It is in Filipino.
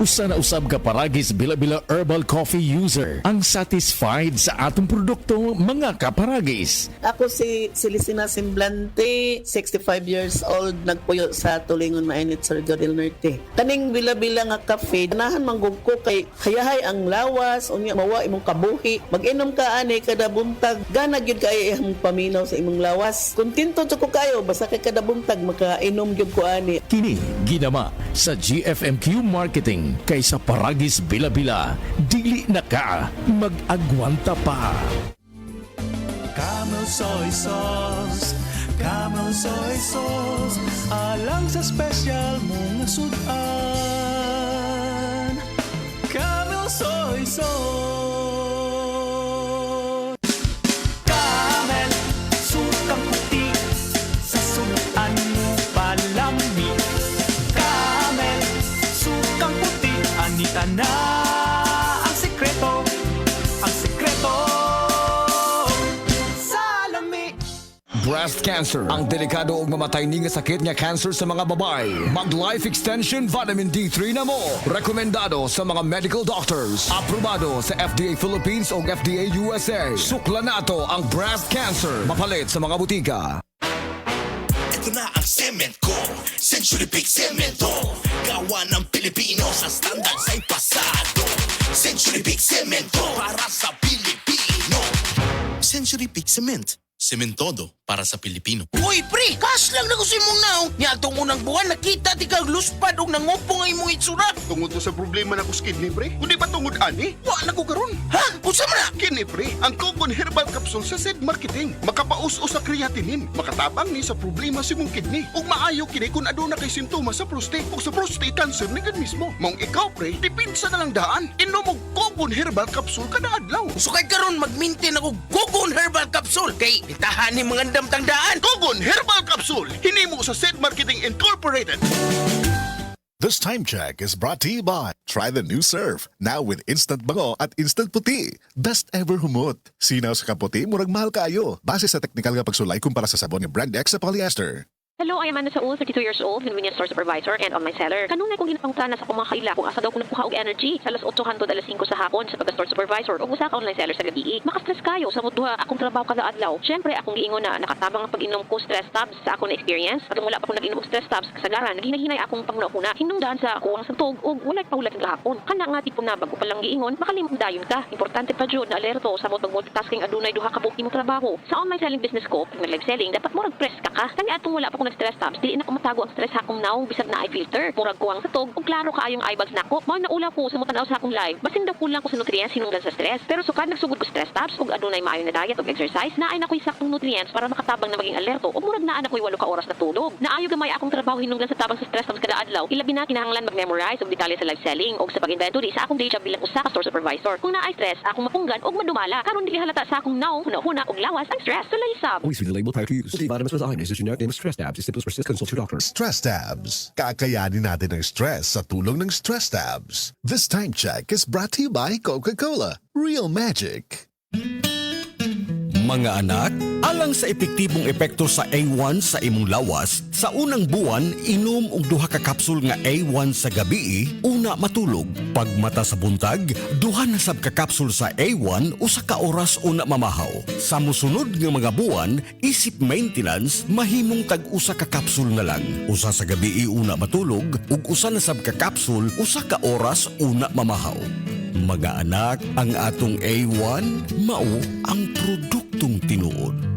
Usa na usab ka paragis bila-bila herbal coffee user ang satisfied sa atong produkto mga kaparagis. Ako si Celisina Semblante, 65 years old, nagpuyo sa Tulingon Mainit, Surigao del Norte. Kaning bila-bila nga kafe, ganahan manggug ko kay hayahay ang lawas, unya mawa imong kabuhi. Mag-inom ka ani kada buntag, gana gyud kay imong paminaw sa imong lawas. Kontento jud ko kayo basta kay kada buntag makainom gyud ko ani. Kini ginama sa GFMQ Marketing kaysa paragis bila-bila, dili na ka mag-agwanta pa. Camel soy sauce, Camel soy sauce, alang sa special mong sudan. Camel soy sauce. Camel, sukang puti, sa sudan mo palami. Camel, sukang puti, anita na ang sekreto, ang sekreto. Breast cancer, ang delikado ug mamatay ni nga sakit nga cancer sa mga babae. Mag Life Extension Vitamin D3 na mo. Rekomendado sa mga medical doctors. Aprobado sa FDA Philippines ug FDA USA. Sukla nato ang breast cancer. Mapalit sa mga butika. Ito na ang cement ko, Century Big Cemento. Gawa ng Pilipino sa standard sa'y pasado. Century Big Cemento para sa Pilipino. Century Big Cement. Sementodo para sa Pilipino. Uy, pre! Kas lang na ko si mong naong. Niya itong unang buwan, nakita di kag luspad o nangupong ay mong itsura. Tungod to sa problema na ko sa kidney, pre. Kundi ba tungod ani? Wa na ko karon. Ha? Pusa mo na? Kini, pre. Ang Cogon Herbal Capsule sa Zed Marketing. Makapaus-us sa creatinine. Makatabang ni sa problema si mong kidney. Ug maayo kini kung aduna kay sintomas sa prostate. Ug sa prostate cancer ni gid mismo. Mong ikaw, pre, dipinsa na lang daan. Inom og Cogon Herbal Capsule kada adlaw. Sukay karon mag-maintain ako Cogon Herbal Capsule kay itahan ni mga damtangdaan. Cogon Herbal Capsule. Hinimo sa Zed Marketing Incorporated. This time check is brought to you by Try the new Surf, now with instant bango at instant puti. Best ever humot. Sinaw sa kaputi, murag mahal kayo. Base sa technical nga pagsulay kumpara sa sabon ni Brand X sa polyester. Hello, I am Anna Saul, 32 years old, convenience store supervisor and online seller. Kanunay kong ginapangutana sa akong mga kaila kung asa daw ko nakuha og energy sa alas 8 hangtod alas 5 sa hapon sa pagka-store supervisor o usa ka online seller sa gabi. Maka-stress kayo sa mudduha akong trabaho kada adlaw. Syempre, akong giingon na nakatabang ang pag-inom ko stress tabs sa akong experience. At wala pa akong nag-inom og stress tabs kasagaran, naghinay-hinay akong panguna-una. Hinungdan sa kuwang santog ug walay paulat nga hapon. Kana nga tipo na bago pa lang giingon, makalimot dayon ka. Importante pa jud na alerto sa mo pag-multitasking adunay duha ka buok imong trabaho. Sa online selling business ko, pag nag-live selling, dapat mo press ka ka. Kani atong wala pa akong nag-stress tabs, dili na matago ang stress hakong now bisag na eye filter murag kuwang sa tog ug klaro kaayong eye bags nako mao na ula ko sa mutanaw sa akong live basin daw kulang ko sa nutrients hinungdan sa stress pero sukad nagsugod ko stress tabs ug adunay maayo na diet ug exercise naay na ko'y saktong nutrients para makatabang na maging alerto ug murag naa na ko'y 8 ka oras na tulog naayo gamay akong trabaho hinungdan sa tabang sa stress tabs kada adlaw ilabi na kinahanglan mag-memorize ug detalye sa live selling ug sa pag-inventory sa akong day job bilang usa ka store supervisor kung naay stress akong mapunggan ug madumala karon dili halata sa akong now huna-huna ug lawas ang stress sulay sab. Always read the label prior to use. Multivitamins with iron is a generic name of stress tabs. If symptoms persist, consult your doctor. Stress Tabs. Kakayanin natin ang stress sa tulong ng Stress Tabs. This time check is brought to you by Coca-Cola. Real Magic. Mga anak, alang sa epektibong epekto sa A1 sa imong lawas, sa unang buwan, inom og 2 ka kapsul nga A1 sa gabi, una matulog. Pagmata sa buntag, 2 na sab ka kapsul sa A1 usa ka oras una mamahaw. Sa mosunod nga mga buwan, isip maintenance, mahimong tag-usa ka kapsul na lang. Usa sa gabi una matulog, ug usa na sab ka kapsul usa ka oras una mamahaw. Mga anak, ang atong A1 mao ang produktong tinuod.